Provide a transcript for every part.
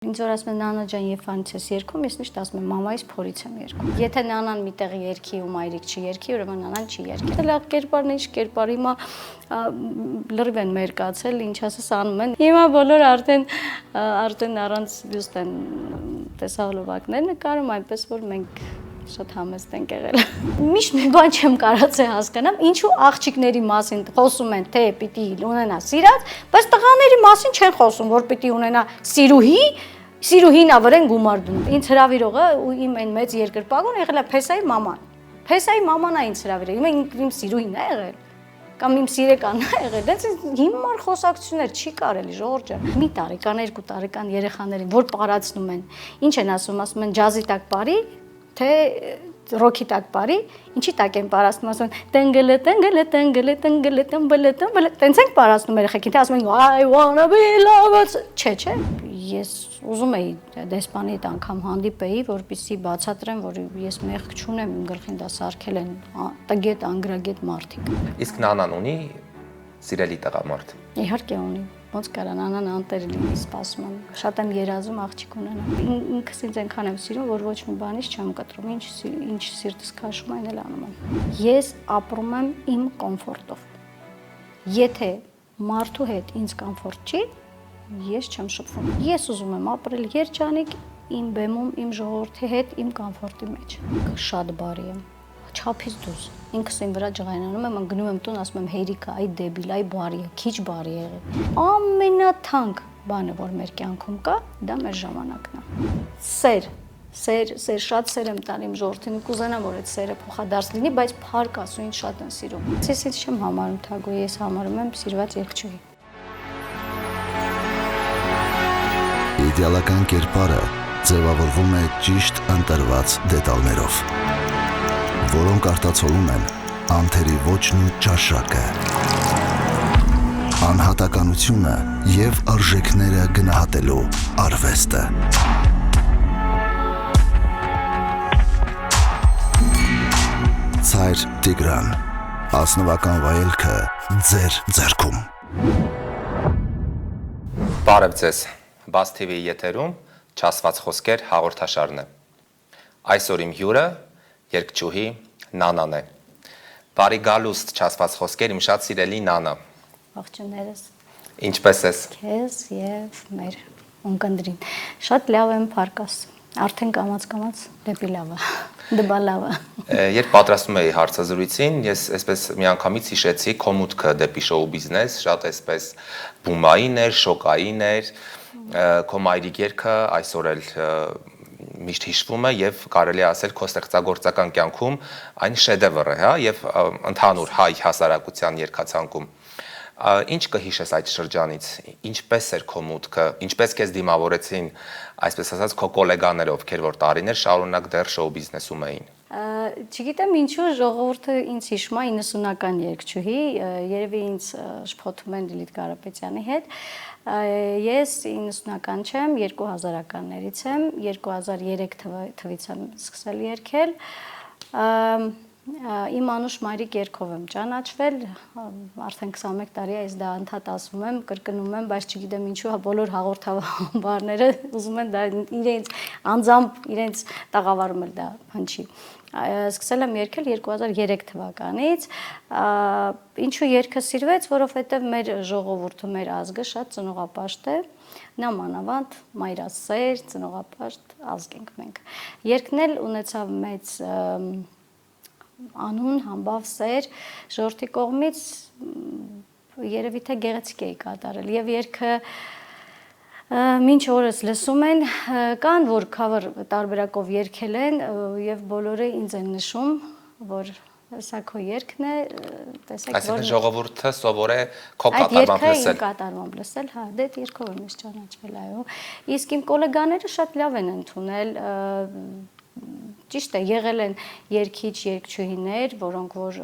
Ինձ որ ասում են Նանա ջան, երբ անից ես երգում, ես միշտ ասում եմ մամայիս փորից եմ երգում։ Եթե Նանան մի տեղ երգի ու մայրիկ չի երգի, ուրեմն Նանան չի երգի։ Լավ կերպարն ինչ կերպար, հիմա լրիվ են մերկացել, ինչ ասես անում են։ Հիմա բոլոր արդեն առանց բյուստ են տեսահոլովակներ նկարում, այնպես որ մենք շատ համեստ ենք եղել։ Միշտ մի բան չեմ կարացել հասկանամ, ինչու աղջիկների մասին խոսում են, թե պիտի ունենա սիրած, բայց տղաների մասին չեն խոսում, որ պիտի ունենա սիրուհի, սիրուհին ավրեն գումար դնում։ Ինձ հրավիրողը ու իմ այն մեծ երկրպագուն եղել է Փեսայի մաման։ Փեսայի մաման է ինձ հրավիրել, իմ սիրուհին է եղել կամ իմ սիրեկանն է եղել, դες հիմար խոսակցություններ չի կարելի ժողովուրդ ջան։ Մի տարեկան, 2 տարեկան երեխաներին, որ պարացնում են, ինչ են ասում են ջազի տակ բարի, թե ռոքի տակ բարի, ինչի տակ են պարացնում, ասում են տենգլե տենգլե տենգլե տենգլե տենգլե տենգլե, տենց ենք պարացնում երեխեքին, թե ասում են I wanna be loved, չէ, ես ուզում էի դեսպանի հետ անգամ հանդիպեի, որպեսզի բացատրեմ, որ ես մեղք չունեմ, իմ գլխին դա սարքել են տգետ, անգրագետ մարդիկ։ Իսկ Նանան ունի սիրելի տղամարդ։ Իհարկե ունի։ Ոնց կարա Նանան անտերելի սպասում եմ, շատ եմ երազում աղջիկ ունենալ։ Ինքս ինձ այնքան եմ սիրում, որ ոչ մի բանից չեմ կտրում, ինչ սիրտս քաշում այն էլ անում եմ։ Ես ապրում եմ իմ կոմֆորտով։ Եթե մարդու հետ ինձ կոմֆորտ չի, ես չեմ շփվում։ Ես ուզում եմ ապրել երջանիկ իմ բեմում, իմ ժողովրդի հետ, իմ կոմֆորտի մեջ։ Շատ բարի եմ։ Չափից դուրս։ Ինքս իմ վրա ջղայնանում եմ, գնում եմ տուն, ասում եմ հերիկա, այ դեբիլ, այ բարի է, քիչ բարի է եղել։ Ամենաթանկ բանը, որ մեր կյանքում կա, դա մեր ժամանակն է։ Սեր, շատ սեր եմ տալ իմ ժողովրդին, կուզենամ, որ այդ սերը փոխադարձ լինի, բայց փառք Աստծո, ինձ շատ են սիրում։ Ես ինձ չեմ համարում թագու, ես համարում եմ սիրված երգչուհի։ Իդեալական կերպարը ձևավորվում է ճիշտ ընտրված դետալներով, որոնք արտացոլում են անթերի ոճն ու ճաշակը, անհատականությունը և արժեքները գնահատելու արվեստը։ Ցայր Տիգրան, ազնվական վայելքը ձեր ձեռքում։ Բարև ձեզ, Բաց TV-ի եթերում «Չասված խոսքեր» հաղորդաշարն է։ Այսօր իմ հյուրը երգչուհի Նանան է։ Բարի գալուստ «Չասված խոսքեր», իմ շատ սիրելի Նանա։ Ողջույններս։ Ինչպե՞ս ես։ Քեզ եւ մեր ունկնդրին։ Շատ լավ եմ, փառք Աստծո։ Արդեն կամաց դեպի լավը, դեպի լավը։ Երբ պատրաստում էի հարցազրույցին, ես այսպես միանգամից հիշեցի քո մուտքը դեպի շոու բիզնես, շատ այսպես բումային էր, շոկային էր, քո մայրիկ երգը այսօր էլ միշտ հիշվում է եւ կարելի է ասել քո ստեղծագործական կյանքում այն շեդևր է, հա, եւ ընդհանուր հայ հասարակության երգացանկում։ Ինչ կհիշես այդ շրջանից, ինչպես էր քո մուտքը, ինչպես քեզ դիմավորեցին, այսպես ասած, քո գոլեգաները, ովքեր որ տարիներ շարունակ դեռ շոու բիզնեսում էին։ Չգիտեմ ինչու ժողովուրդը ինձ հիշում է 90-ական երգչուհի, երևի ինձ շփոթում են Լիլիթ Կարապետյանի հետ։ Ես 90-ական չեմ, 2000-ականներից եմ, 2003 թվականից եմ սկսել երգել։ Իմ անուշ մայրիկ երգով եմ ճանաչվել, արդեն 21 տարի է, ես դա անդադ ասում եմ, կրկնում եմ, բայց չգիտեմ ինչու բոլոր հաղորդավարները ուզում են դա իրենց անձամբ իրենց տաղավարում էլ դա հնչի։ Սկսել եմ երգել 2003 թվականից, ինչու երգը սիրվեց, որովհետև մեր ժողովուրդը, մեր ազգը շատ ծնողապաշտ է, նա մանավանդ մայրասեր, ծնողապաշտ ազգ ենք մենք։ Երգն էլ ունեցավ մեծ անուն, համբավ սեր, ժողովրդի կողմից երևի թե գեղեցիկ էի կատարել եւ երգը մինչ օրս լսում են, կան որ cover տարբերակով երգել են եւ բոլորը ինձ են նշում, որ սա քո երգն է, տեսեք որ այսինքն ժողովուրդը սովոր է քո կատարմամբ լսել։ Այդ կատարմամբ լսել, հա, դե երգով եմ ճանաչվել, այո։ Իսկ իմ գոլեգաները շատ լավ են ընդունել, ճիշտ է, եղել են երգիչ երգչուհիներ, որոնք որ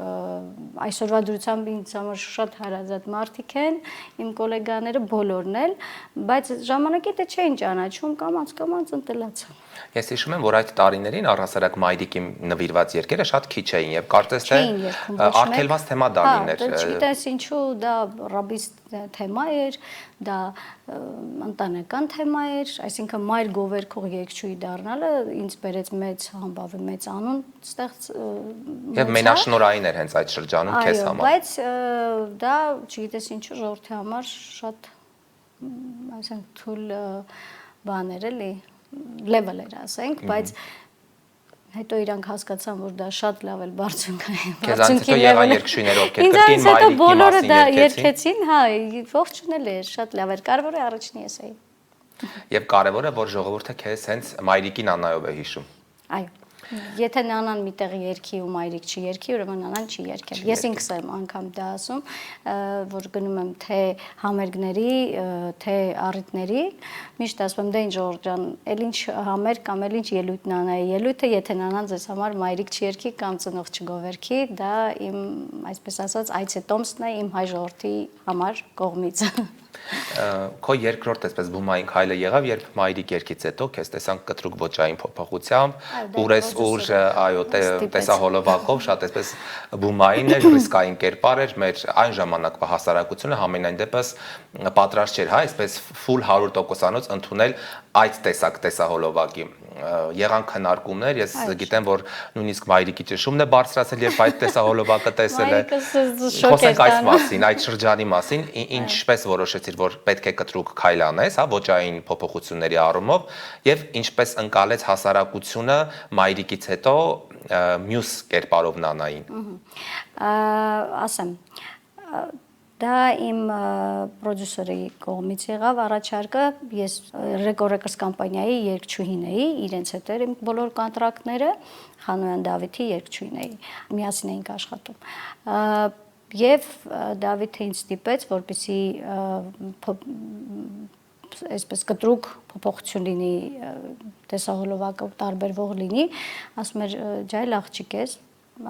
այսօրվա դրությամբ ինձ համար շատ հարազատ մարդիկ են, իմ գոլեգաները բոլորն էլ, բայց ժամանակի դե չէին ճանաչում, կամաց ընտելացան։ Ես հիշում եմ, որ այդ տարիներին առհասարակ մայրիկի նվիրված երգերը շատ քիչ էին եւ կարծես թե արգելված թեմա դա լիներ։ Չգիտես ինչու դա ռաբիստ թեմա էր, դա ընտանեկան թեմա էր, այսինքն մայր գովերքող երգչուհի դառնալը ինձ բերեց մեծ համբավ, մեծ անուն ստեղծ Եվ մենաշնորհային էր հենց այդ շրջանում քեզ համար։ Բայց դա, չգիտես ինչու, ժողովրդի համար շատ այսինքն թույլ բաներ էլի, level էր ասենք, բայց հետո իրանք հասկացան, որ դա շատ լավ էլ բարձունքի եղան երգչուհիներ, ովքեր կրկին մայրիկի մասին բոլորը դա երգեցին, երգեցին, հա, ողջունել էր, շատ լավ էր, կարևորը առաջինի ես էի։ Եվ կարևորը, որ ժողովուրդը քեզ հենց մայրիկին Աննայով է հիշում։ Այո։ Եթե Նանան միտեղ երգի ու մայրիկ չի երգի, ուրեմն Նանան չի երգել։ Ես ինքս եմ անգամ դա ասում, որ գնում եմ թե համերգների, թե առիթների, միշտ ասում եմ, դե ինչ Ժորժ ջան, էլ ինչ համերգ կամ էլ ինչ ելույթ Նանայի ելույթը, եթե Նանան ձեզ համար մայրիկ չերգի կամ ծնող չգովերքի, դա իմ, այսպես ասած, այցետոմսն է իմ հայ ժողովրդի համար կողմից։ Քո երկրորդ այսպես բումային քայլը եղավ, երբ մայրիկ երգից հետո քեզ տեսանք կտրուկ ոճային փոփոխությամբ, ուր, այո, տեսահոլովակով, շատ այսպես բումային էր, ռիսկային կերպար էր, մեր այն ժամանակվա հասարակությունը համենայն դեպս պատրաստ չէր, հա, այսպես full 100%-անոց ընդունել այդ տեսակ տեսահոլովակի։ Եղան քննարկումներ, ես գիտեմ, որ նույնիսկ մայրիկի ճշումն է բարձրացել, երբ այդ տեսահոլովակը տեսել է։ Խոսենք այս մասին, այդ շրջանի մասին, ինչպես որոշեցիր, որ պետք է կտրուկ քայլ անես, հա, ոճային փոփոխությունների առումով, եւ ինչպես ընկալեց հասարակությունը մայրիկից հետո մյուս կերպարով Նանային։ Ասեմ, դա իմ պրոդյուսերի կողմից եղավ առաջարկը, ես Record Records կամպանիայի երգչուհին էի, իրենց հետ էր իմ բոլոր կոնտրակտները, Խանոյան Դավիթի երգչուհին էի, միասին էինք աշխատում։ Եվ Դավիթը ինձ ստիպեց, որպեսզի այսպես կտրուկ փոփոխություն լինի, տեսահոլովակը տարբերվող լինի, ասում էր ջայլ աղջիկ ես,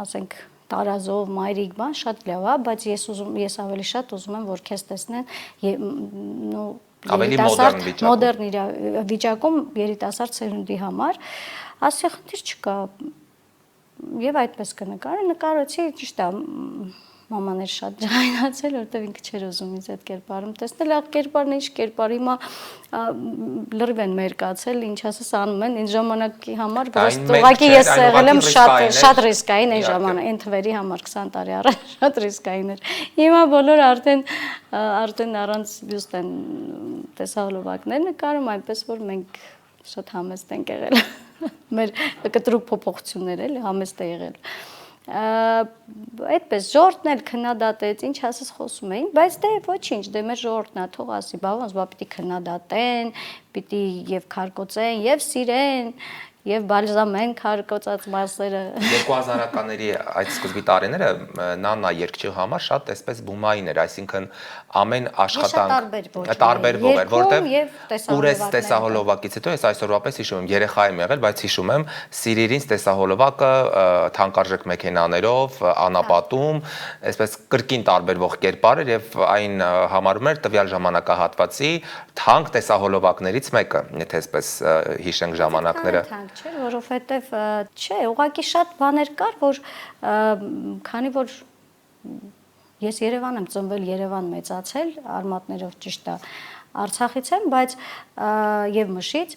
ասենք տարազով, մայրիկ բան, շատ լավ է, բայց ես ավելի շատ ուզում եմ, որ քեզ տեսնեն ավելի մոդեռն վիճակում երիտասարդ սերունդի համար, ասի խնդիր չկա, եւ այդպես նկարեցի, ճիշտ է, մաման էր շատ ջղայնացել, որտեվ ինքը չէր ուզում ինձ այդ կերպարում տեսնել, աղ կերպարն ինչ կերպար, հիմա լրիվ են մերկացել, ինչ ասես անում են, այն ժամանակի համար, ուղղակի ես եղել եմ շատ ռիսկային այն ժամանակ, այն թվերի համար 20 տարի առաջ շատ ռիսկային էր։ Հիմա բոլորը արդեն առանց բյուստ են տեսահոլովակներ նկարում, այնպես որ մենք շատ համեստ ենք եղել։ Մեր կտրուկ փոփոխություններ էլի համեստ է եղել։ Այդպես ժողովրդն էլ քննադատեց, ինչ ասես խոսում էին, բայց դե ոչինչ, դե մեր ժողովրդն է, թող ասի, բա ոնց, բա պիտի քննադատեն, պիտի եւ քարկոծեն, եւ սիրեն, եւ բալզամեն քարկոծած մասերը։ 2000-ականների այդ սկզբի տարիները Նանա երգչի համար շատ այսպես բումային էր, այսինքն ամեն աշխատանք տարբերվող էր, որտեղ ուրես տեսահոլովակից հետո ես այսօրվա պես հիշում եմ, երեխա եմ եղել, բայց հիշում եմ Սիրիրինց տեսահոլովակը թանկարժեք մեքենաներով, անապատում, այսպես կրկին տարբերվող կերպար էր եւ այն համարում էր տվյալ ժամանակահատվածի թանկ տեսահոլովակներից մեկը, եթե այսպես հիշենք ժամանակները։ Չէ, որովհետև չէ, ուղղակի շատ բաներ կար, որ քանի որ ես Երևան եմ ծնվել, Երևան մեծացել, արմատներով ճիշտ է, Արցախից եմ, բայց եւ Մշից,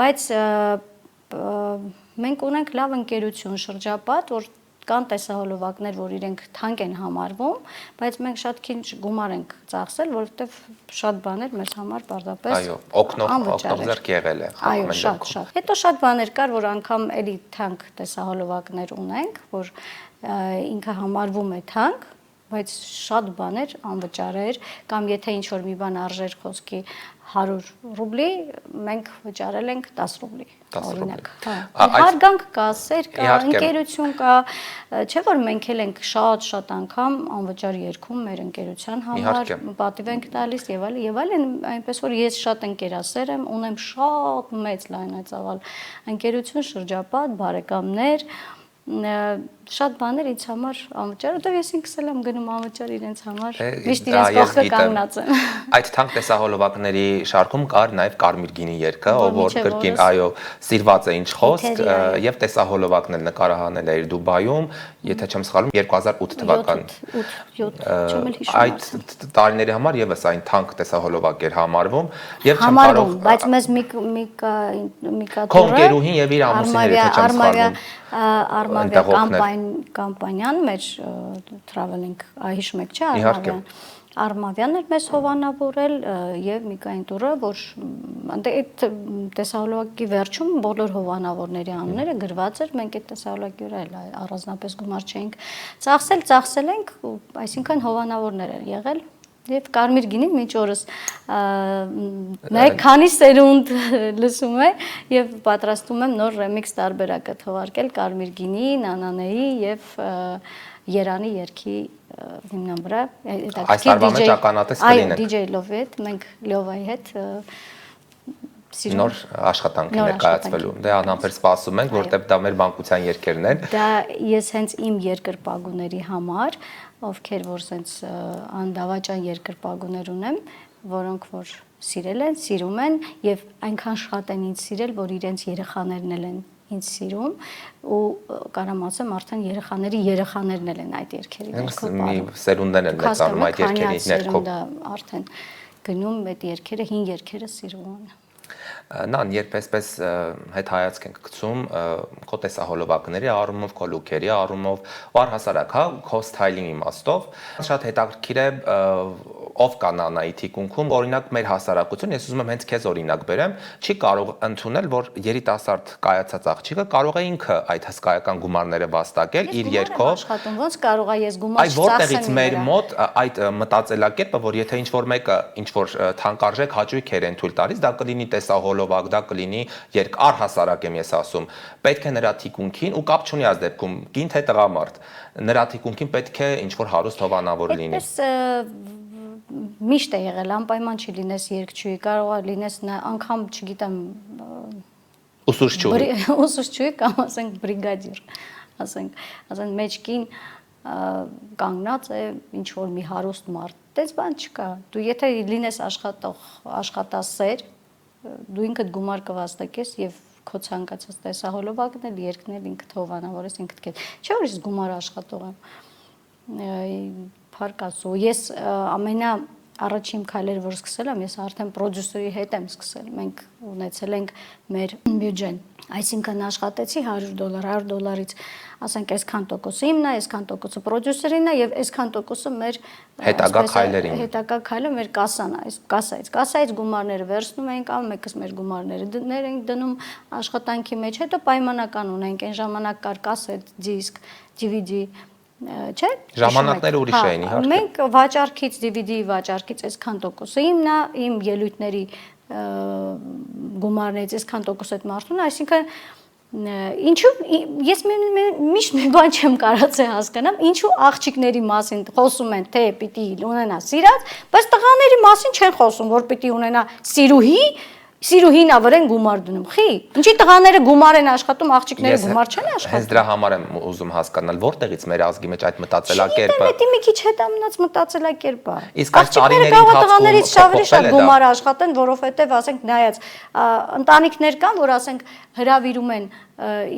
բայց մենք ունենք լավ ընկերություն, շրջապատ, որ կան տեսահոլովակներ, որ իրենք թանկ են համարվում, բայց մենք շատ քիչ գումար ենք ծախսել, որովհետև շատ բաներ մեզ համար պարզապես այո, օգնող ձեռք եղել է։ Այո, շատ։ Հետո շատ բաներ կար, որ անգամ էլի թանկ տեսահոլովակներ ունենք, որ ինքը համարվում է թանկ, բայց շատ բաներ անվճար էր, կամ եթե ինչ որ մի բան արժեր խոսքի 100 ռուբլի, մենք վճարել ենք 10 ռուբլի, օրինակ։ Հարգանք կա, սեր կա, ընկերություն կա, չէ՞ որ մենք էլ ենք շատ անգամ անվճար երգում մեր ընկերության համար, պատիվ ենք տալիս եւ այլն, այնպես որ ես շատ ընկերասեր եմ, ունեմ շատ մեծ լայնածավալ ընկերություն, շրջապատ, բարեկամներ, շատ բաներ ինձ համար անվճար, որտեղ ես ինքս եմ գնում անվճար իրենց համար, միշտ իրենց կողքը կանգնած եմ։ Այդ թանկ տեսահոլովակների շարքում կար նաև Կարմիր գինի երգը, ով որ կրկին այո, սիրված է ինչ խոսք, եւ տեսահոլովակն էլ նկարահանել էր Դուբայում, եթե չեմ սխալվում, 2008 թվականին։ Այդ տարիների համար եւս այն թանկ տեսահոլովակ էր համարվում եւ չեմ կարող, բայց մեզ Միկա Կոնկերուհին եւ իր ամուսինը, եթե չեմ սխալվում, կամպանիան մեր traveling հիշում եք չէ Արմավյանն էր մեզ հովանավորել եւ Միկային տուրը որ այդ տեսահոլովակի վերջում բոլոր հովանավորների անունները գրված էր մենք այդ տեսահոլովակի վրա էլ առանձնապես գումար չէինք ծախսել ենք այսինքն հովանավորներ էր եղել Եվ Կարմիր գինին մինչ օրս նայեք քանի սերունդ լսում է եւ պատրաստում եմ նոր ռեմիքս տարբերակը թողարկել Կարմիր գինի, Նանանեի եւ Երանի երգի հիմնան վրա Այս տարվա մեջ ականատես կլինենք։ Այո, DJ Love հետ, մենք Լյովայի հետ նոր աշխատանքի ներկայացվելու։ Դե անհամբեր սպասում ենք, որտեղ դա մեր բանկության երգերն են։ Դա ես հենց իմ երկրպագուների համար ովքեր որ սենց անդավաճան երկրպագուներ ունեմ, որոնք որ սիրել են, սիրում են եւ այնքան շատ են ինձ սիրել, որ իրենց երեխաներն են ինձ սիրում ու կարամ ասեմ արդեն երեխաներն են այդ երգերի ներքո մի սերունդներ են մեծանում այդ երգերի ներքո արդեն գնում այդ երգերը հին երգերը սիրում են Նան, երբ այսպես հետ հայացք ենք գցում քո տեսահոլովակների առումով, քո լուքերի առումով, ու առհասարակ, հա, քո սթայլինգի իմաստով, շատ հետաքրքիր է ով կա Նանայի թիկունքում, օրինակ մեր հասարակություն, ես ուզում եմ հենց քեզ օրինակ բերեմ, չի կարող ընդունել, որ երիտասարդ կայացած աղջիկը կարող է ինքը այդ հսկայական գումարները վաստակել իր երգով։ Ոնց կարող է ես գումար Այ որտեղից մեր մոտ այդ մտածելակերպը, որ եթե ինչ-որ մեկը ինչ-որ թանկարժեք հաճույքեր են թույլ տալիս, դա կլինի տեսահոլովակ, դա կլինի երգ առհասարակ եմ ես ասում, պետք է նրա թիկունքին ու կապ չունի այս դեպքում կին թե տղամարդ, նրա թիկունքին պետք է ինչ-որ հարուստ հովանավոր լինի։ Միշտ է եղել, անպայման չի լինես երգչուհի, կարող է լինես անգամ, չգիտեմ, ուսուցչուհի կամ ասենք բրիգադիր, ասենք մեջքին կանգնած է ինչ որ մի հարուստ մարդ, դες բան չկա, դու եթե լինես աշխատասեր, դու ինքդ գումար կվաստակես եւ քո ցանկացած տեսահոլովակն էլ երգն էլ ինքդ հովանավորես ինքդ քեզ, չէ՞ որ ես գումար աշխատող եմ Փարկասու ես ամենաառաջին քայլերը որ սկսել եմ ես արդեն պրոդյուսերի հետ եմ սկսել մենք ունեցել ենք մեր բյուջեն այսինքն աշխատեցի $100 ասենք այսքան տոկոսը իմն է այսքան տոկոսը պրոդյուսերինն է եւ այսքան տոկոսը մեր հետագա քայլը մեր կասան է այս կասայից գումարները վերցնում ենք ամ մեկս մեր գումարները ենք դնում աշխատանքի մեջ հետո պայմանական ունենք այն ժամանակ կար կասետ դիսկ DVD Չէ՞ ժամանակները ուրիշ էին իհարկե Մենք վաճառքից DVD վաճառքից այսքան տոկոսը իմն է իմ ելույթների գումարներից այսքան տոկոս այդ մարդուն այսինքն ինչու ես միշտ մի բան չեմ կարացել հասկանամ ինչու աղջիկների մասին խոսում են թե պիտի ունենա սիրած բայց տղաների մասին չեն խոսում որ պիտի ունենա Սիրուհին ավրեն գումար դնում։ Խի, ինչի տղաները գումար են աշխատում, աղջիկները գումար չեն աշխատում։ Հենց դրա համար եմ ուզում հասկանալ, որտեղից մեր ազգի մեջ այդ մտածելակերպը։ Դա մի քիչ հետամնաց մտածելակերպ է։ Իսկ այս տարիների ընթացքում շավրի շատ գումար աշխատեն, որովհետև ասենք նայած ընտանիքներ կան, որ ասենք հրավիրում են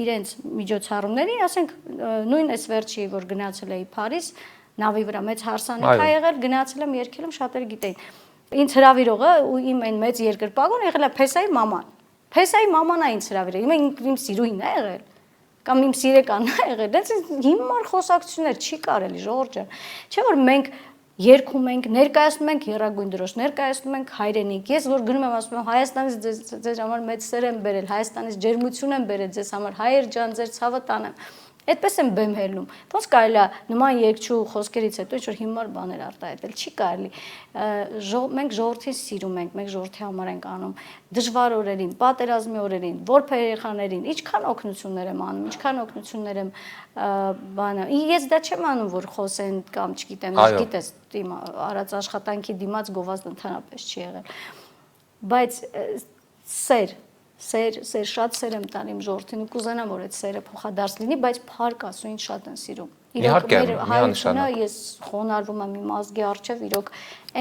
իրենց միջոցառումներին, ասենք նույն այս վերջի որ գնացել էի Փարիզ, նավի վրա մեծ հարսանիք ա եղել, գնացել եմ երկել եմ շատերը գիտեին։ Ինձ հրավիրողը ու իմ այն մեծ երկրպագուն եղել է Փեսայի մաման։ Փեսայի մաման է ինձ հրավիրել։ Իմ սիրուհին է եղել կամ իմ սիրեկանն է եղել։ Դες հիմար խոսակցություններ չի կարելի Ժորժ ջան։ Չէ՞ որ մենք երգում ենք, ներկայացնում ենք Եռագույն դրոշ, ներկայացնում ենք հայրենիք։ Ես որ գնում եմ ասում եմ Հայաստանից ձեզ համար մեծ սեր եմ բերել, Հայաստանից ջերմություն եմ բերել ձեզ համար, հայեր ջան, ձեր ցավը տանեմ։ Այդպես եմ բեմ հելնում։ Ոնց կարելի է նման երկչու խոսքերից հետո ինչ-որ հիմար բաներ արտահայտել, չի կարելի։ Մենք ժողովրդին սիրում ենք, մենք ժողովրդի համար ենք անում դժվար օրերին, պատերազմի օրերին, որբ երեխաներին, ինչքան օգնություններ եմ անում, ինչքան օգնություններ եմ բանը։ Ես դա չեմ անում, որ խոսեն կամ չգիտեմ, գիտես, արած աշխատանքի դիմաց գովազդ ընդհանրապես չի եղել։ Բայց սեր շատ սեր եմ տալի իմ ժողովրդին ու կուզենամ որ այդ սերը փոխադարձ լինի, բայց փառք Աստծո ինձ շատ են սիրում։ Իրոք մեր հայությունը ես խոնարհվում եմ իմ ազգի առջև, իրոք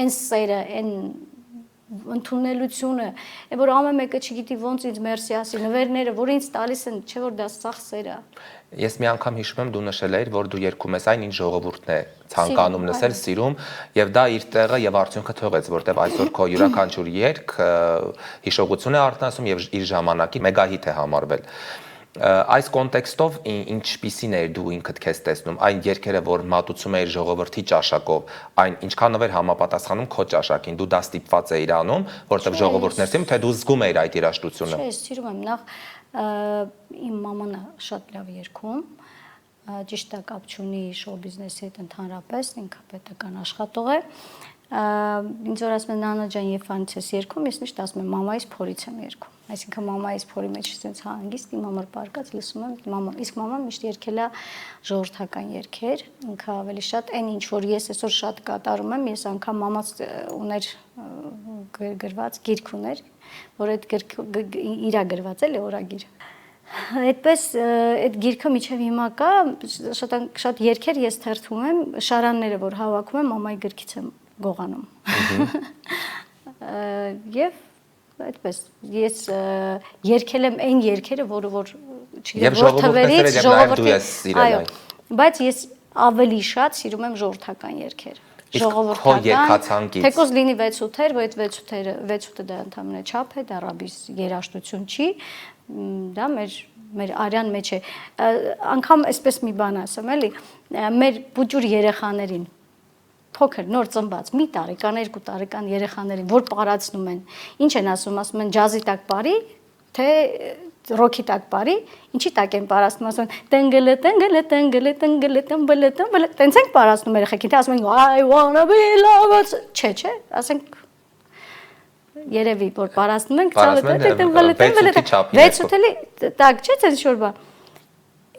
այն սերը, այն ընդունելությունը, որ ամեն մեկը չգիտի ոնց ինձ մերսի ասի, նվերները, որ ինձ տալիս են, չէ որ դա սաղ սեր է։ Ես մի անգամ հիշում եմ, դու նշել էիր, որ դու երգում ես այն, ինչ ժողովուրդն է ցանկանում լսել, սիրում, եւ դա իր տեղը եւ արդյունքը թողեց, որտեւ այսօր քո յուրաքանչյուր երգ հիշողություն է արտնասում եւ իր ժամանակի մեգահիթ է համարվել։ Այս կոնտեքստով ինչպիսին էր դու ինքդ քեզ տեսնում, այն երգերը, որ մատուցում էիր ժողովրդի ճաշակով, այն ինչքանով էր համապատասխանում քո ճաշակին, դու դա ստիպված էիր անում, որտեղ ժողովուրդն էր սիրում, թե դու զգում էիր այդ երաժշտությունը։ Չէ, սիրում եմ, նախ իմ մաման շատ լավ երգում, ճիշտ է կապ չունի շոու բիզնեսի հետ ընդհանրապես, ինքը պետական աշխատող է։ Ինձ որ ասում են Նանա ջան, երբ անց ես երգում, ես միշտ ասում եմ մամայիս փորից եմ երգում։ Այսինքն մամայիս փորի մեջ ցենց հանգիստ իմ համար պարկած լսում եմ, իսկ մաման միշտ երգել է ժողովրդական երգեր, ինքը ավելի շատ այն ինչ որ ես այսօր շատ կատարում եմ, ես անգամ մամաց ուներ գրված գիրք ուներ, որ այդ իրա գրված էլի օրագիր։ Այդպես այդ գիրքը միջև հիմա կա, շատ երգեր ես թերթում եմ, շարանները որ հավաքում եմ, մամայի գրքից եմ գողանում։ Եվ այդպես ես երգել եմ այն երգերը, որը որ Եվ ժողովուրդը ժողովրդի ես սիրել այն։ Բայց ես ավելի շատ սիրում եմ ժողովրդական երգեր։ Ժողովրդական, թեկոզ լինի 6-8-եր, որ այդ 6-8-ը դա ընդհանրապես չափ է, դա ռաբիս երաժշտություն չի, դա մեր արյան մեջ է։ Անկամ այսպես մի բան ասեմ, էլի, մեր բուջուր երեխաներին փոքր նոր ծնված մի տարեկան, 2 տարեկան երեխաներին, որ պարացնում են, ինչ են ասում են ջազի տակ բարի, թե ռոքի տակ բարի, ինչի տակ են պարացնում, ասում են տենգլե տենգլե տենգլե տենգլե տենգլե տենգլե, տենց են պարացնում երեխեքին, թե ասում են I wanna be loved, չէ, ասենք երևի որ պարացնում են, տենգլե տենգլե 6-8-ի տակ չէ, ցենց շոր բան։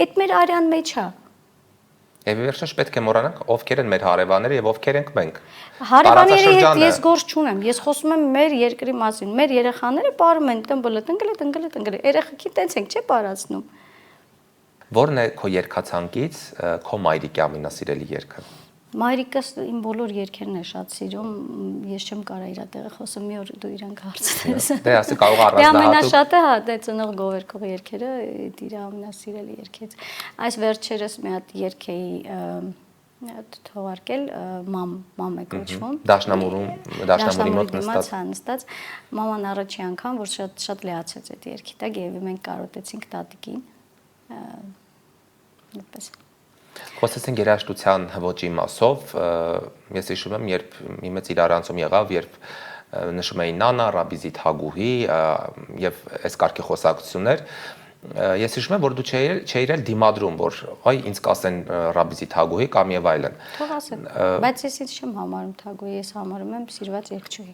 Այդ մեր արյան մեջ է։ Եվ վերջապես պետք է մոռանանք ովքեր են մեր հարևանները եւ ովքեր ենք մենք։ Հարևանների հետ ես գործ չունեմ, ես խոսում եմ մեր երկրի մասին, մեր երեխաները պարում են տնգլը, երեխեքին տենց ենք չէ պարացնում։ Ո՞րն է քո երգացանկից քո մայրիկի ամենասիրելի երգը։ Մայրիկս իմ բոլոր երգերն է շատ սիրում, ես չեմ կարող իր տեղը խոսեմ, մի օր դու իրանք հարցնես։ Դե ասի կարող առանձնահատուկ։ Ամենաշատը հա, դե ծնող գովերքող երգերը, իր ամենասիրելի երգից։ Այս վերջերս մի հատ երգ էի թողարկել, մամ է կոչվում։ Դաշնամուրի մոտ նստած։ Մաման առաջի անգամ, որ շատ լիացեց այդ երգի տակ, եւ մենք կարոտեցինք տատիկին։ Այդպես։ Խոսեցինք երաժշտության ոճի մասով, ես հիշում եմ, երբ մի մեծ իրարանցում եղավ, երբ նշում էին Նանա, Ռաբիզիթ Հագուհի եւ այս կարգի խոսակցություններ, ես հիշում եմ, որ դու չէիր դիմադրում, որ այ ինձ կասեն Ռաբիզիթ Հագուհի կամ եւ այլն։ Թող ասեն, բայց ես ինձ չեմ համարում Թագուհի, ես համարում եմ սիրված երգչուհի։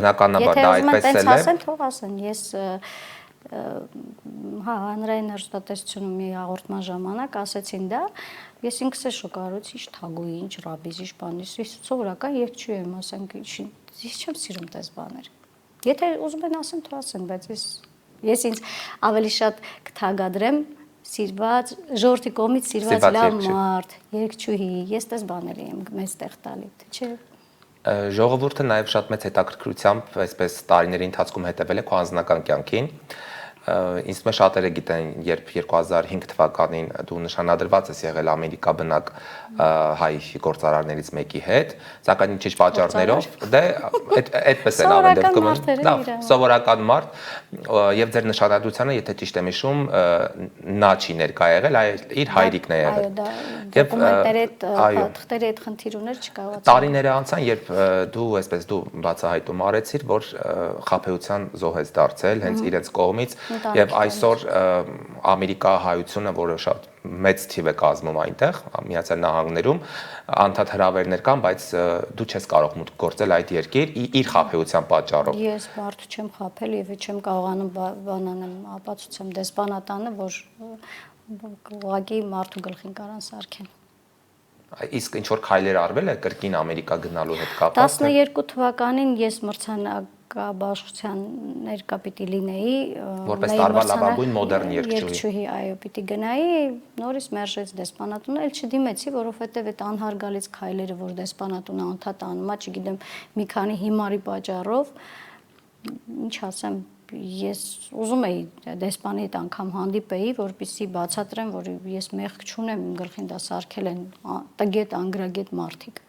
Բնականաբար դա այդպես էլ է։ Եթե ասեն, թող ասեն, ես հա հանրային հեռուստատեսությունում մի հաղորդման ժամանակ ասեցին դա, ես ինքս էլ շոկարեցի, ինչ Թագուհի, ինչ Ռաբիզ, ինչ բան, ես սովորական երգչուհի եմ, ասենք, ես չեմ սիրում տես բաներ։ Եթե ուզում են ասեն, թող ասեն, բայց ես ինձ ավելի շատ կթագադրեմ սիրված, ժողովրդի կողմից սիրված լավ մարդ, երգչուհի, ես տես բաներ եմ մեծ տեղ տալի, չէ՞։ Ժողովուրդը նաև շատ մեծ հետաքրքրությամբ այսպես տարիների ընթացքում հետևել է քո անձնական կյանքին։ Ինձ թվում է շատերը գիտեն, երբ 2005 թվականին դու նշանադրված ես եղել Ամերիկա բնակ հայ գործարարներից մեկի հետ, սակայն ինչ-ինչ պատճառներով, դե այդպես են ավանդելքում, լավ, սովորական մարդ, եւ ձեր նշանադրությանը, եթե ճիշտ եմ հիշում, նա չի ներկա եղել, այլ իր հայրիկն է եղել։ Եվ թղթերի այդ խնդիր ուներ չկարողացա։ Տարիները անցան, երբ դու այսպես դու բացահայտում արեցիր, որ խաբեության զոհ ես դարձել հենց իրենց կողմից եւ այսօր Ամերիկա հայությունը, որը շատ մեծ թիվ է կազմում այնտեղ, Միացյալ Նահանգներում, անդադ հրավերներ կան, բայց դու չես կարող մուտք գործել այդ երկիր իր խաբեության պատճառով։ Ես մարդու չեմ խաբել եւ չեմ կարողանում բանանեմ, ապացուցեմ դեսպանատանը, որ ուղղակի մարդու գլխին կարան սարքեն։ Իսկ ինչ որ քայլեր արվել է կրկին Ամերիկա գնալու հետ կապված։ 12 թվականին ես մանկաբաշխության ներկա պիտի լինեի Որպես տարվա լավագույն մոդեռն երգչուհի, այո, պիտի գնայի, նորից մերժեց դեսպանատունը, էլ չդիմեցի, որովհետև այդ անհարգալից քայլերը, որ դեսպանատունը անդադ անում է, չգիտեմ, մի քանի հիմարի պատճառով, ինչ ասեմ, ես ուզում էի դեսպանի հետ անգամ հանդիպեի, որպեսզի բացատրեմ, որ ես մեղք չունեմ, իմ գլխին դա սարքել են տգետ, անգրագետ մարդիկ։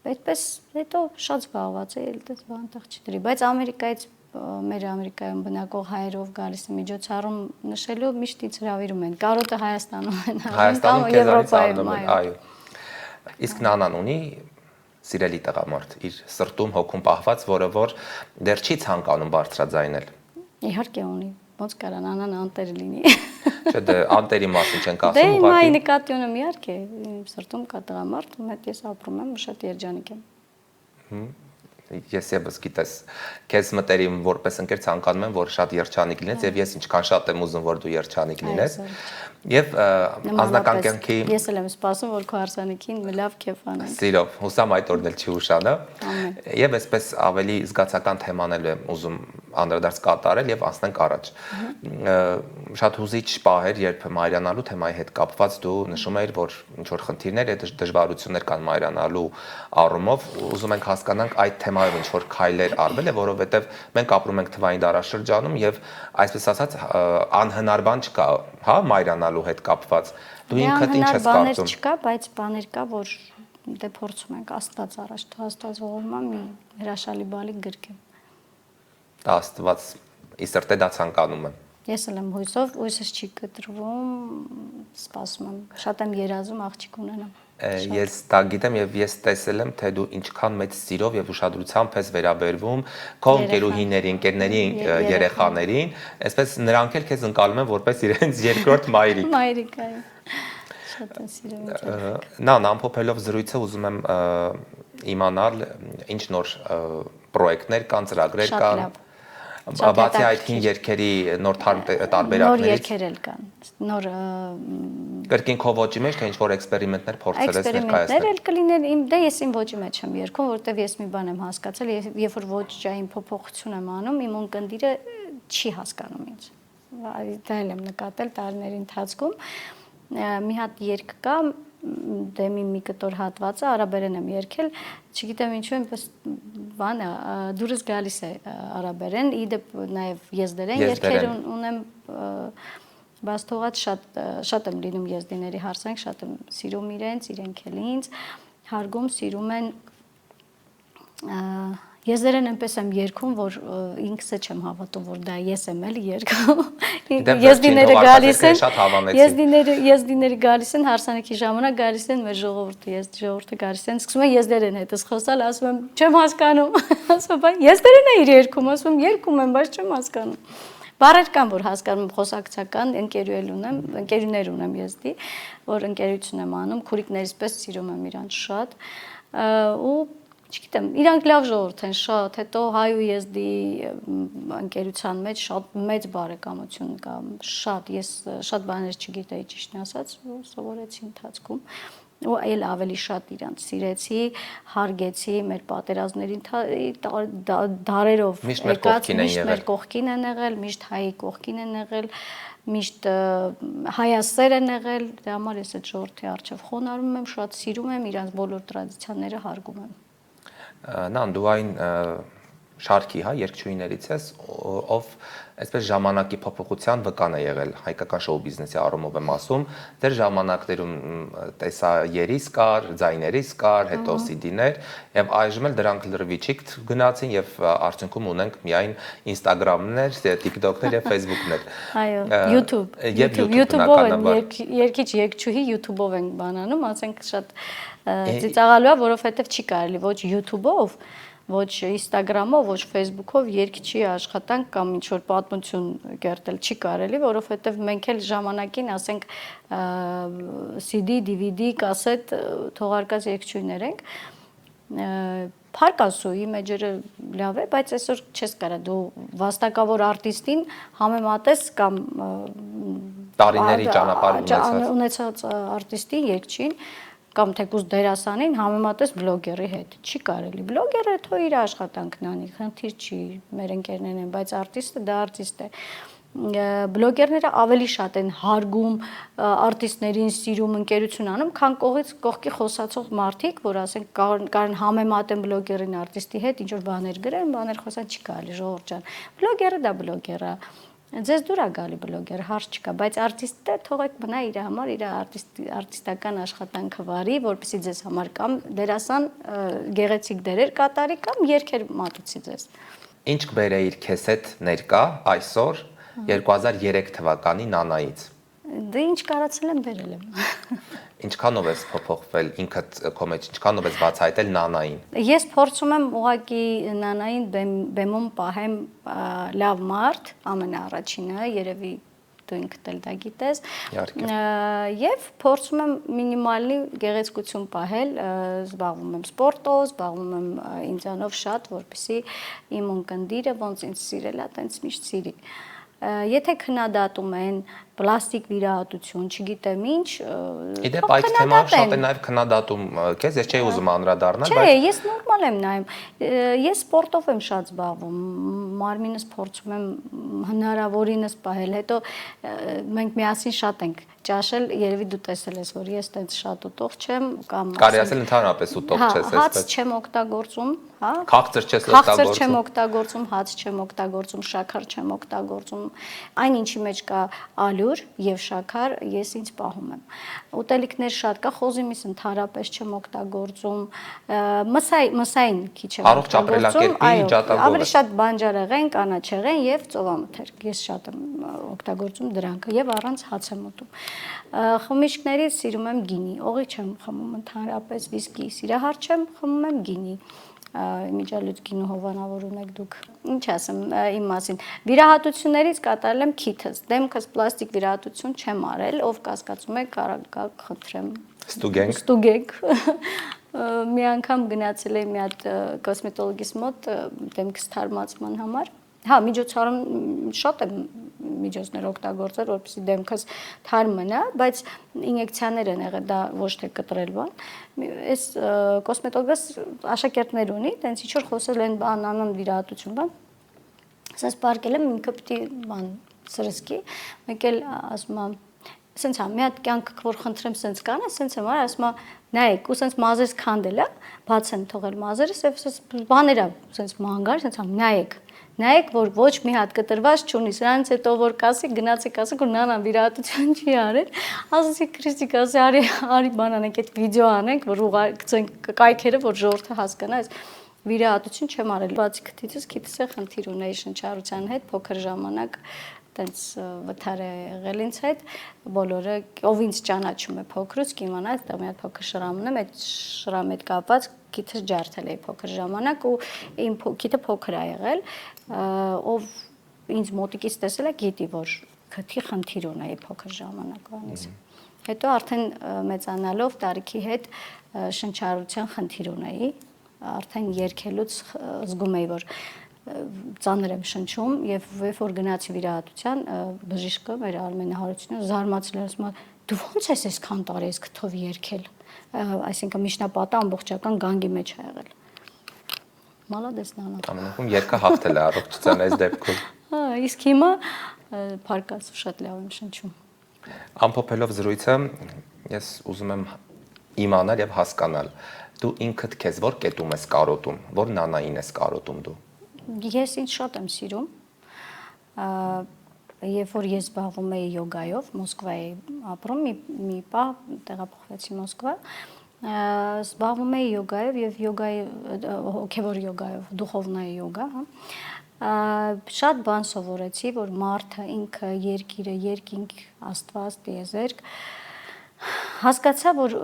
Այդպես հետո շատ զբաղված էի, այդպես բանտեղ չդրի, բայց Ամերիկայից մեր Ամերիկայում բնակող հայերով գալիս է միջոցառում նշելու միշտ ինձ հրավիրում են։ Կարոտը Հայաստանում են, Հայաստանում Եվրոպայում, այո։ Իսկ Նանան ունի սիրելի տղամարդ, իր սրտում հոգում պահված, որը որ դեռ չի ցանկանում բարձրաձայնել։ Իհարկե ունի, ոնց կարա Նանան անտեր լինի։ Չէ, դե անտերի մասին չենք ասում, Դե իմ այ նկատի ունեմ իհարկե, իմ սրտում կա տղամարդ, ում հետ ես ապրում եմ, շատ երջանիկ եմ։ Ես եւս գիտես, քեզ մտերիմ որպես ընկեր ցանկանում եմ, որ շատ երջանիկ լինես եւ ես ինչքան շատ եմ ուզում, որ դու երջանիկ լինես։ Եվ անձնական կյանքի ես էլ եմ սպասում, որ քո հարսանիքին լավ քեֆ անեն։ Սիրով, հուսամ այդ օրն էլ չի ուշանա։ Եվ այսպես ավելի զգացական թեմանել եմ ուզում անդրադարձ կատարել եւ անցնենք առաջ։ Շատ հուզիչ պահեր, երբ մայրանալու թեմայի հետ կապված դու նշում էիր, որ ինչ որ խնդիրներ, դժվարություններ կան մայրանալու առումով, ուզում ենք հասկանանք այդ թեմայով ինչ որ քայլեր արվել է, որովհետեւ մենք ապրում ենք թվային դարաշրջանում եւ այսպես ասած անհնար բան չկա, հա, մայրանալու հետ կապված։ Դու ինքդ ինչ ես կարծում։ Չկա, բայց բաներ կա, որ դե փորձում ենք Աստված առաջ, Աստված ողորմա մի հրաշալի բալիկ գրկեմ։ Դա Աստված ի սրտե դա ցանկանում եմ։ Ես էլ եմ հույսով, հույսս չի կտրվում, սպասում եմ, շատ եմ երազում աղջիկ ունենամ։ Ես դա գիտեմ եւ ես տեսել եմ, թե դու ինչքան մեծ սիրով եւ ուշադրությամբ ես վերաբերվում քո ընկերուհիներին, ընկերների երեխաներին, այսպես նրանք էլ քեզ ընկալում են որպես իրենց երկրորդ մայրիկ։ Մայրիկ, այո։ Շատ եմ սիրում ինձ։ Նա ամփոփելով զրույցը ուզում եմ իմանալ ինչ նոր պրոյեկտներ կան, ծրագրեր կան։ Բացի այդ հին երգերի նոր տարբերակներից նոր երգեր էլ կան, նոր կրկին քո ոճի մեջ թե ինչ որ էքսպերիմենտներ փորձել ես ներկայացնել։ Էքսպերիմենտներ էլ կլինեն, դե ես իմ ոճի մեջ եմ երգում, որովհետև ես մի բան եմ հասկացել, երբ որ ոճային փոփոխություն եմ անում, իմ ունկնդիրը չի հասկանում ինձ։ Դա էլ եմ նկատել տարիների ընթացքում։ Մի հատ երգ կա, դեմի մի կտոր հատվածը արաբերեն եմ երգել, չգիտեմ ինչու այնպես բանը դուրս գալիս է արաբերեն, իդեպ նաև եզդերեն երգեր ունեմ, բայց թողած շատ եմ լինում եզդիների հարսանք, շատ եմ սիրում իրենք էլ ինձ, հարգում, սիրում են Եզերեն այնպես եմ երգում, որ ինքս չեմ հավատում, որ դա ես եմ էլի երգում։ Եզդիները գալիս են, եզդիները գալիս են, հարսանիքի ժամանակ գալիս են մեր ժողովուրդը գալիս են, սկսում են եզդերեն հետս խոսալ, ասում եմ, չեմ հասկանում, ասում եմ, եզդերեն է իր երգում, ասում եմ, երգում եմ, բայց չեմ հասկանում։ Բառեր կան, որ հասկանում եմ, խոսակցական, ընկերուներ ունեմ եզդի, որ ընկերություն եմ անում, քուրիկներից պես սիրում եմ իրանց շատ, ու չգիտեմ, իրանք լավ ժողովուրդ են շատ, հետո հայ ու եզդի ընկերության մեջ շատ մեծ բարեկամություն կա, ես շատ բաներ չգիտեի ճիշտն ասած, սովորեցի ընթացքում, ու այլ ավելի շատ իրանք սիրեցի, հարգեցի մեր պատերազմներին դարերով եկած, միշտ մեր կողքին են եղել, միշտ հայի կողքին են եղել, միշտ հայասեր են եղել, դրա համար ես այդ ժողովրդի առջև խոնարհվում եմ, շատ սիրում եմ, իրանք բոլոր տրադիցիաները հարգում եմ։ Նան դու այն շարքի, հա, երգչուհիներից ես, ով այսպես ժամանակի փոփոխության վկան է եղել հայկական շոու բիզնեսի առումով եմ ասում, դեր ժամանակներում տեսա երիս կար, ձայներիս կար, հետո CD-ներ, եւ այժմ էլ դրանք լրիվիչիկ գնացին եւ արդյունքում ունենք միայն Instagram-ներ, TikTok-ներ եւ Facebook-ներ։ Այո, YouTube-ով են երգիչ երգչուհի YouTube-ով են բանանում, ասենք շատ ծիծաղալու է, որովհետեւ չի կարելի ոչ YouTube-ով ոչ Instagram-ով, ոչ Facebook-ով երգչի աշխատանք կամ ինչ-որ պատմություն կերտել չի կարելի, որովհետև մենք էլ ժամանակին, ասենք, CD, DVD, կասետ թողարկած երգչուհիներ ենք, փառք Աստծո, իմեջերը լավ է, բայց այսօր չես կարա դու վաստակավոր արտիստին համեմատես կամ տարիների ճանապարհ ունեցած արտիստին, երգչին, կամ թեկուզ դերասանին համեմատես բլոգերի հետ։ Չի կարելի։ Բլոգերը թո իր աշխատանքն անի, խնդիր չի, մեր ընկերներն են, բայց արտիստը դա արտիստ է։ Բլոգերները ավելի շատ են հարգում արտիստներին, սիրում, ընկերություն անում, քան կողքի խոսացող մարդիկ, որ ասենք կարան համեմատեն բլոգերին արտիստի հետ, ինչ որ բաներ գրեն, բաներ խոսան, չի կարելի, ժողովուրդ ջան։ Բլոգերը դա բլոգեր է։ Ձեզ դուր է գալի բլոգեր, հարց չկա, բայց արտիստը թողեք մնա իր համար, իր արտիստական աշխատանքը վարի, որպեսզի ձեզ համար կամ դերասան գեղեցիկ դերեր կատարի կամ երգեր մատուցի ձեզ։ Ինչ կբերեիր քեզ հետ ներկա այսօր 2003 թվականի Նանայից։ Դե ինչ կարացել եմ բերել եմ։ Ինչքանով ես փոփոխվել ինքդ քո մեջ, ինչքանով ես բացահայտել Նանային։ Ես փորձում եմ ուղղակի Նանային բեմում պահեմ լավ մարդ, ամենաառաջինը, երևի դու ինքդ էլ դա գիտես։ Եվ փորձում եմ մինիմալի գեղեցկություն պահել, զբաղվում եմ սպորտով, զբաղվում եմ ինձանով շատ, որպեսզի իմ ունկնդիրը ոնց ինձ սիրել է, տենց միշտ սիրի։ Եթե քննադատում են պլաստիկ վիրահատություն, չգիտեմ ինչ, իդեպ այդ թեման շատ է նաև քննադատում քեզ, ես չէի ուզում անդրադառնալ, բայց չէ, ես նորմալ եմ նայում։ Ես սպորտով եմ շատ զբաղվում, մարմինս փորձում եմ հնարավորինս պահել, հետո մենք միասին շատ ենք ճաշել, երևի դու տեսել ես, որ ես տենց շատ ուտող չեմ կամ կարելի ասել ընդհանրապես ուտող չես, այսպես։ Հաց չեմ օգտագործում, հա։ Քաղցր չես Քաղցր չեմ օգտագործում, հաց չեմ օգտագործում, շաքար չեմ օգտագործում։ Այն ինչի մեջ կա ալյուր եւ շաքար, ես ինձ պահում եմ։ Ուտելիքներ շատ կա, խոզի միս ընդհանրապես չեմ օգտագործում, մսային քիչ եմ առողջ ապրելակերպի ջատագով։ Ավելի շատ բանջարեղեն, կանաչեղեն եւ ծովամթերք։ Ես շատ եմ օգտագործում դրանք եւ առանց հաց եմ ուտում։ Խմիչքներից սիրում եմ գինի, օղի չեմ խմում ընդհանրապես, վիսկի, սիրահար չեմ, խմում եմ գինի։ Իմիջիալույց գինու հովանավոր ունեք դուք։ Ինչ ասեմ իմ մասին։ Վիրահատություններից կատարել եմ քիթս։ Դեմքս պլաստիկ վիրահատություն չեմ արել, ով կասկածում է, կարա խնդրեմ։ Ստուգենք։ Մի անգամ գնացել եմ մի հատ կոսմետոլոգիս մոտ դեմքս թարմացման համար։ Հա, միջոցառում շատ եմ միջոցներ օգտագործել, որպեսզի դեմքս թարմ մնա, բայց ինյեկցիաներ են եղել, դա ոչ թե կտրել բան։ Այս կոսմետոլոգս աշակերտներ ունի, տենց ինչ որ խոսել են բանանան վիրահատություն, բան։ Ասես պարկել եմ ինքը պիտի բան սրսկի, մեկ էլ ասում եմ, սենց հա, մի հատ կյանք որ խնդրեմ սենց կան, սենց եմ արել, ասում եմ, նայեք, ու սենց մազերս քանդել է, բաց են թողել մազերս, եւ սենց բաներ է, սենց մանգար, սենց համ նայեք, որ ոչ մի հատ կտրված չունի, սրանից հետո որ կասի, գնացեք ասեք, որ նանան վիրահատություն չի արել, ասեցի Քրիստիկ, ասի արի բանանենք այդ վիդեո անենք, որ ուղարկենք կայքերը, որ ժողովուրդը հասկանա, այս վիրահատություն չեմ արել, բացի քթիցս է խնդիր ունեի շնչառության հետ, փոքր ժամանակ տենց վթար է եղել ինձ հետ, բոլորը ով ինձ ճանաչում է փոքրուց կիմանա, դա մի հատ փոքր շրամ ունեմ, այդ շրամի հետ կապված քիթս ջարդել էի փոքր ժամանակ ու իմ քիթը փոքր է եղել, ով ինձ մոտիկից տեսել է, գիտի, որ քթի խնդիր ունեի փոքր ժամանակվանից։ Հետո արդեն մեծանալով տարիքի հետ շնչառության խնդիր ունեի, արդեն երգելուց զգում էի, որ ծանր եմ շնչում եւ երբ որ գնացի վիրահատության բժիշկը մեր Արմենը Հարությունյանը զարմացել էր, ասում է դու ո՞նց ես այսքան տարի ես քթով երգել, այսինքն միջնապատը ամբողջական գանգի մեջ է եղել։ Մալադես նանա։ Ամենակում երկը հաղթել է առողջության այս դեպքում։ Հա, իսկ հիմա փարկած շատ լավ եմ շնչում։ Ամփոփելով զրույցը, ես ուզում եմ իմանալ եւ հասկանալ, դու ինքդ քեզ որ կետում ես կարոտում, որ նանային ես կարոտում դու։ Ես ինձ շատ եմ սիրում, երբ որ ես զբաղվում էի յոգայով, Մոսկվայի ապրում, մի պահ տեղափոխվեցի Մոսկվա, զբաղվում էի յոգայով եւ յոգայի հոգեվոր յոգայով, դուխովնայի յոգա, հա։ Շատ բան սովորեցի, որ մարդը ինքը երկիրը, երկինք, Աստված, տիեզերք, հասկացա, որ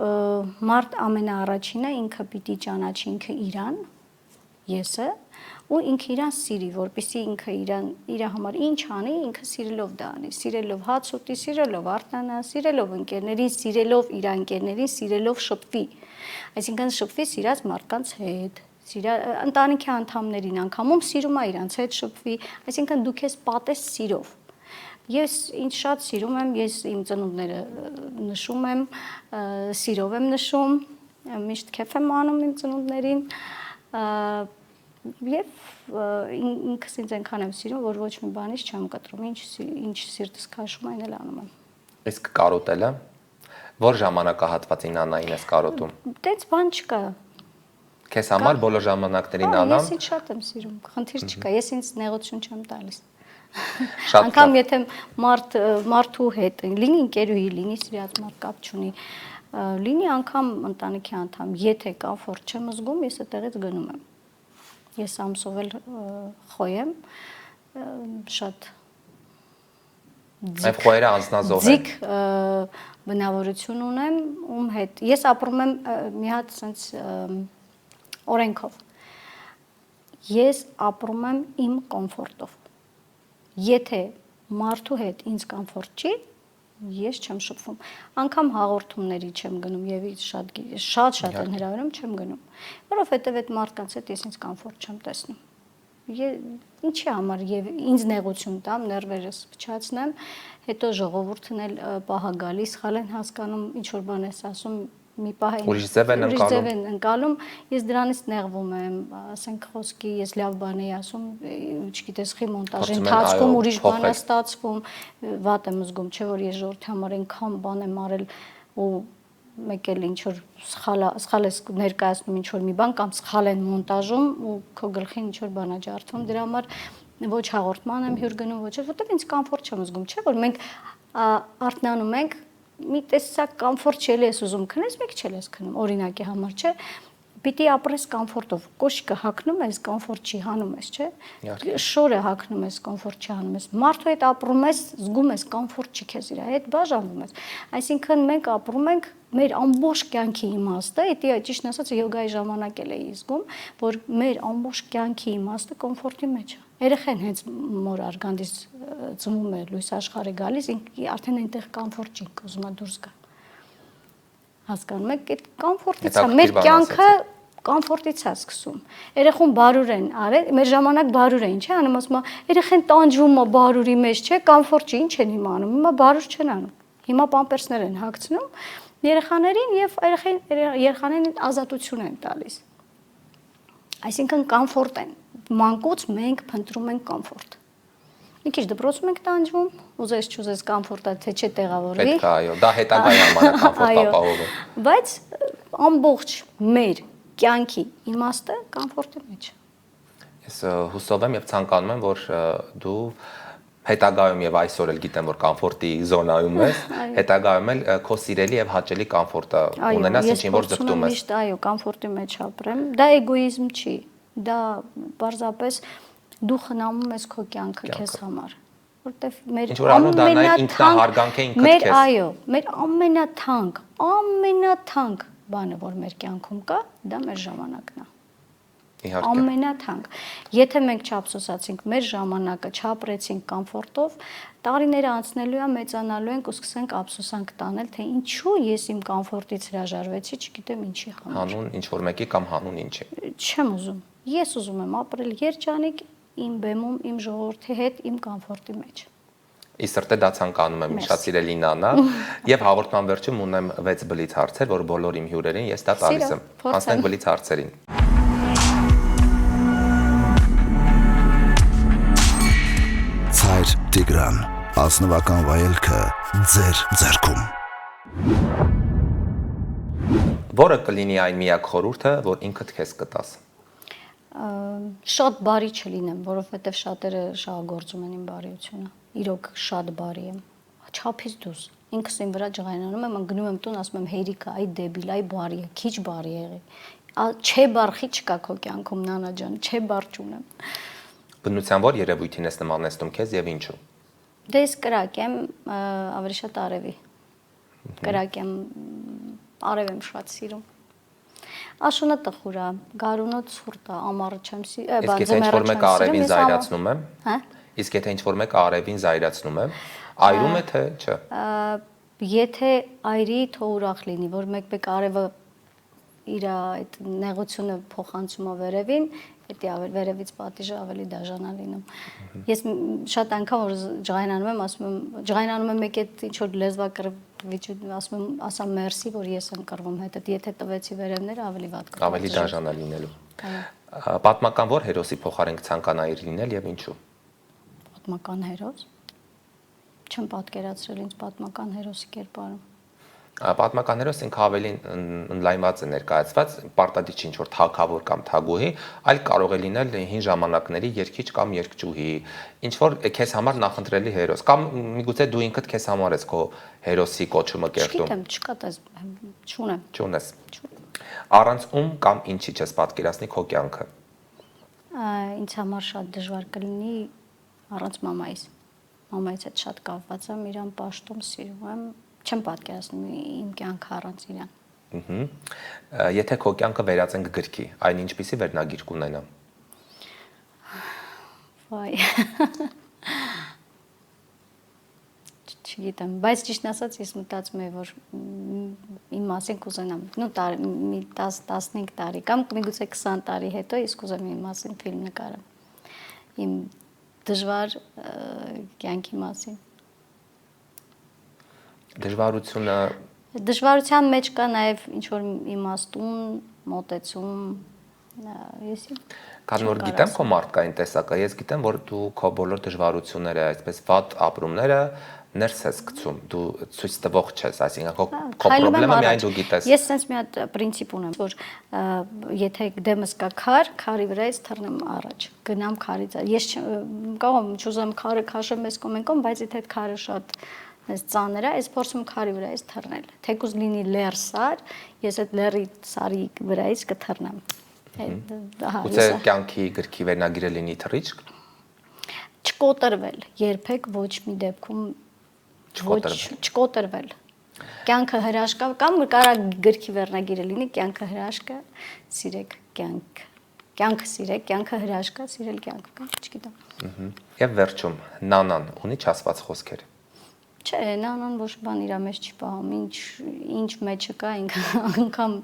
մարդ ամենաառաջինը ինքը պիտի ճանաչի ինքը իրան, եսը, ու ինքը իրան սիրի, որպեսզի ինքը իր համար ինչ անի, ինքը սիրելով դա անի, սիրելով հաց ուտի, սիրելով արտանա, սիրելով ընկերներին, սիրելով իր ընկերներին, սիրելով շփվի, այսինքն շփվի սիրած մարդկանց հետ, ընտանիքի անդամներին անգամում սիրում է իրանց հետ շփվի, այսինքն դու քեզ պատես սիրով, Ես ինձ շատ սիրում եմ, ես իմ ծնունդները նշում եմ, սիրով եմ նշում, միշտ քեֆ եմ անում իմ ծնունդներին եւ ինքս ինձ այնքան եմ սիրում, որ ոչ մի բանից չեմ կտրում, ինչ սիրտս քաշում այն էլ անում եմ։ Իսկ կարոտելը որ ժամանակահատվածին Աննային ես կարոտում։ Դից բան չկա։ Քեզ համար բոլոր ժամանակներին անամ։ Ես ինձ շատ եմ սիրում, խնդիր չկա, ես ինձ նեղություն չեմ տալիս։ Շատ Անկամ եթե մարդու հետ լինի ընկերուհի, լինի սիրած մարդ կապ չունի, լինի անգամ ընտանիքի անդամ, եթե կոմֆորտ չեմ զգում, ես այդտեղից գնում եմ։ Ես ամսով էլ խոյեմ, շատ Այլ խոյերը անձնազոհ են։ Ձիգ բնավորություն ունեմ, ում հետ ես ապրում եմ մի հատ sense օրենքով։ Ես ապրում եմ իմ կոմֆորտով։ Եթե մարդու հետ ինձ կոմֆորտ չի, ես չեմ շփվում։ Անկամ հաղորդումների չեմ գնում եւ շատ են հրավիրում, չեմ գնում, որովհետեւ այդ մարդկանց հետ ես ինձ կոմֆորտ չեմ տեսնում։ Ինչի համար եւ ինձ նեղություն տամ, ներվերս փչացնեմ, հետո ժողովուրդն էլ պահա գալիս, սխալ են հասկանում, ինչ որ բան ես ասում, մի պահ ուրիշ ձև են ընկալում, ես դրանից նեղվում եմ, ասենք խոսքի, ես լավ բան եի ասում, չգիտես, խի մոնտաժի ընթացքում ուրիշ բան է ստացվում, վատ եմ զգում, չէ՞ որ ես ժողովրդի համար այնքան բան եմ արել ու մեկ էլ ինչ որ սխալ ես ներկայացնում ինչ որ մի բան կամ սխալ են մոնտաժում ու քո գլխին ինչ որ բան է ջարդվում, դրա համար ոչ հաղորդման եմ հյուր գնում, ոչ որտեղ ինձ կոմֆորտ չեմ զգում, չէ՞ որ մենք արթնանում ենք մի տեսակ կոմֆորտ չելի ես ուզում քնես, մեկ չել ես քնում, օրինակի համար, չէ՞։ Պիտի ապրես կոմֆորտով։ Կոշիկը հագնում ես, կոմֆորտ չի հանում ես, չէ՞։ Շորը հագնում ես, կոմֆորտ չի հանում ես։ Մարդու հետ ապրում ես, զգում ես կոմֆորտ չի քեզ իր հետ, բաժանվում ես։ Այսինքն մենք ապրում ենք մեր ամբողջ կյանքի իմաստը, դա ճիշտն ասած յոգայի ժամանակ էլ էի զգում, որ մեր ամբողջ կյանքի իմաստը կոմֆորտի մեջ է։ Երեխան հենց մոր արգանդից ծնվում է, լույս աշխարհ է գալիս, արդեն այնտեղ կոմֆորտ չի, ուզում է դուրս գա։ Հասկանում եք, այդ կոմֆորտից է, մեր կյանքը կոմֆորտից է սկսում։ Երեխուն բարուր են արել, մեր ժամանակ բարուր էին, չէ՞, անում ասում երեխան տանջվում է բարուրի մեջ, չէ՞, կոմֆորտ չի, ինչ են հիմա անում, հիմա բարուր չեն անում։ Հիմա պամպերսներ են հագցնում երեխաներին եւ երեխաներին ազատություն են տալիս։ Այսինքն կոմֆորտ են։ Մանկուց մենք փնտրում ենք կոմֆորտ։ Մի քիչ դպրոցում ենք տանջվում, ուզես չուզես կոմֆորտը թե չէ տեղավորվի։ Պետք է, այո, դա հետագայի համար է կոմֆորտ ապահովում։ Բայց ամբողջ մեր կյանքի իմաստը կոմֆորտի մեջ։ Ես հուսով եմ եւ ցանկանում եմ, որ դու հետագայում եւ այսօր էլ գիտեմ, որ կոմֆորտի զոնայում ես, հետագայում էլ քո սիրելի եւ հաճելի կոմֆորտը ունենաս, ինչին որ ձգտում ես։ Միշտ այո, կոմֆորտի մեջ ապրեմ։ Դա էգոիզմ չի։ Դա պարզապես դու խնամում ես քո կյանքը քեզ համար, որտեվ մեր ամենաթանկ բանը, որ մեր կյանքում կա, դա մեր ժամանակն է։ Իհարկե։ Ամենաթանկ։ Եթե մենք չափսոսացինք մեր ժամանակը, չապրեցինք կոմֆորտով, տարիները անցնելու է, մեծանալու ենք ու սկսենք ափսոսանք տանել, թե ինչու ես իմ կոմֆորտից հրաժարվեցի, չգիտեմ ինչի համար։ Հանուն ինչ որ մեկի կամ հանուն ինչի։ Չեմ ուզում։ Ես ուզում եմ ապրել երջանիկ իմ բեմում, իմ ժողովրդի հետ, իմ կոմֆորտի մեջ։ Ի սրտե դա ցանկանում եմ, շատ սիրելի Նանա, եւ հաղորդման վերջում ունեմ 6 բլիթ հարցեր, որ բոլոր իմ հյուրերին ես դա տալիս եմ։ Անցնենք բլիթ հարցերին։ Ցայր Տիգրան, ազնվական վայելքը ձեր ձեռքում։ Որը կլինի այն միակ խորհուրդը, որ ինքդ քեզ կտաս։ Շատ բարի չլինեմ, որովհետև շատերը շահագործում են իմ բարիությունը։ Իրոք շատ բարի եմ։ Չափից դուրս։ Ինքս իմ վրա ջղայնանում եմ, գնում եմ տուն, ասում եմ հերիքա, այ դեբիլ, այ բարի է, քիչ բարի եղի։ Չէ բարխի չկա քո կյանքում Նանա ջան, չէ բար չունեմ։ Բնության որ երևույթին ես նմանեցնում քեզ եւ ինչու։ Դե ես կրակ եմ, ավելի շատ արևի։ Կրակ եմ, արև եմ շատ սիրում։ Աշունը տխուր է, գարունը ցուրտ է, ամառը չեմ սիրում, Իսկ եթե ինչ-որ մեկը արևին զայրացնում է, այրում է թե չէ։ Եթե այրի, թող ուրախ լինի, որ մեկ-մեկ արևը իր այդ նեղությունը փոխանցում է վերևին, Պետք է վերևից պատիժը ավելի դաժանա լինում։ Ես շատ անգամ որ ջղայնանում եմ, ասում եմ, ջղայնանում եմ մեկ այդ ինչ որ լեզվակռվիչ ասում եմ, ասամ մերսի, որ ես եմ կռվում հետդ, եթե տվեցի վերևները ավելի վատ կլինի։ Ավելի դաժանա լինելու։ Պատմական որ հերոսի փոխարեն կցանկանայիր լինել եւ ինչու։ Պատմական հերոս։ Չեմ պատկերացրել ինձ պատմական հերոսի կերպարում։ Պատմական հերոս ինքը ավելի ընդլայնված է ներկայացված, պարտադիր չի ինչ որ թագավոր կամ թագուհի, այլ կարող է լինել հին ժամանակների երգիչ կամ երգչուհի, ինչ որ քեզ համար նախընտրելի հերոս, կամ միգուցե դու ինքդ քեզ համար ես քո հերոսի կոչումը կերտում։ Չգիտեմ, չկա դες, չունեմ։ Չունես։ Առանց ում կամ ինչի չես պատկերացնի քո կյանքը։ Ինձ համար շատ դժվար կլինի առանց մամայիս։ Մամայից հետ շատ կապված եմ, իրան պաշտում սիրում եմ, չեմ պատկերացնում իմ կյանքը առանց իրան։ Եթե քո կյանքը վերածենք գրքի, այն ինչպիսի վերնագիր կունենա։ Վայ։ Չգիտեմ, բայց ճիշտն ասած ես մտածում եմ, որ իմ մասին կուզենամ, մի 10-15 տարի կամ միգուցե 20 տարի հետո ես կուզեմ իմ մասին ֆիլմ նկարեմ։ Իմ դժվար կյանքի մասին։ Դժվարության մեջ կա նաև ինչ որ իմաստուն, մոտեցում, Քան որ գիտեմ քո մարդկային տեսակը, ես գիտեմ, որ դու քո բոլոր դժվարությունները, այսպես վատ ապրումները ներս ես գցում, դու ցույց տվող չես, այսինքն քո խնդրեմը միայն դու գիտես։ Ես sense մի հատ պրինցիպ ունեմ, որ եթե դեմս կա քարի վրայից թռնեմ առաջ, գնամ քարից։ Ես կարող եմ չուզեմ քարը քաշեմ այս կոմենկոմ, բայց եթե այդ քարը շատ այս ծանր է, ես փորձում քարի վրայից թռնել։ Թեկուզ լինի լեռ սար, ես այդ լեռի սարի վրայից կթռնեմ։ Ուծե կյանքի գրքի վերնագիրը լինի թռիչք։ Չկոտրվել, երբեք ոչ մի դեպքում չկոտրվել։ Կյանքը հրաշքա կամ կարա գրքի վերնագիրը լինի կյանքը հրաշքա, սիրեք կյանք։ Կյանքը սիրեք, կյանքը հրաշքա, սիրել կյանք կա, չգիտեմ։ Եվ վերջում Նանան ունի չասված խոսքեր։ Չէ, Նանան ոչ բան իր մեջ չի պահում, ինչ մեջը կա, ինքը անգամ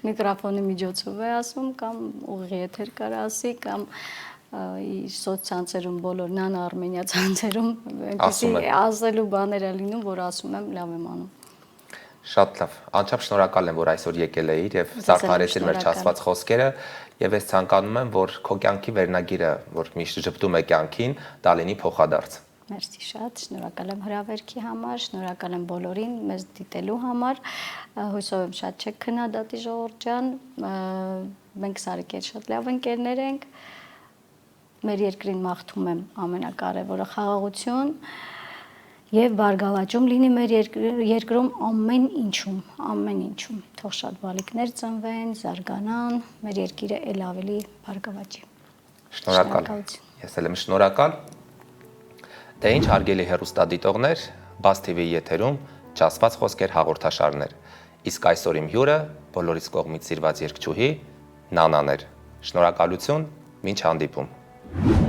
միկրոֆոնի միջոցով է ասում կամ ուղիղ եթեր կար ասի կամ իր սոցցանցերում բոլոր Նանա Արմենիա ցանցերում այնպեսի ասելու բաներ է լինում, որ ասում եմ լավ եմ անում։ Շատ լավ։ Անչափ շնորհակալ եմ, որ այսօր եկել էիր եւ զարթարեցիր մեր չասված խոսքերը եւ ես ցանկանում եմ, որ քո կյանքի վերնագիրը, որ միշտ ճպտում է կյանքին, դա լինի փոխադարձ։ Մերսի շատ, շնորհակալ եմ հրավերքի համար, շնորհակալ եմ բոլորին մեզ դիտելու համար։ Հույսով եմ շատ չեք քննադատի ժողովուրդ ջան։ Մենք Սարիկի հետ շատ լավ ընկերներ ենք։ Մեր երկրին մաղթում եմ ամենակարևորը խաղաղություն եւ բարգավաճում լինի մեր երկրում ամեն ինչում։ Թող շատ բալիկներ ծնվեն, զարգանան, մեր երկիրը ել ավելի բարգավաճի։ Շնորհակալ։ Ես էլ եմ շնորհակալ։ Դե ինչ հարգելի հեռուստադիտողներ, Բաց TV-ի եթերում չասված խոսքեր հաղորդաշարներ։ Իսկ այսօր իմ հյուրը բոլորիս կողմից սիրված երգչուհի Նանան էր։ Շնորհակալություն, մինչ հանդիպում։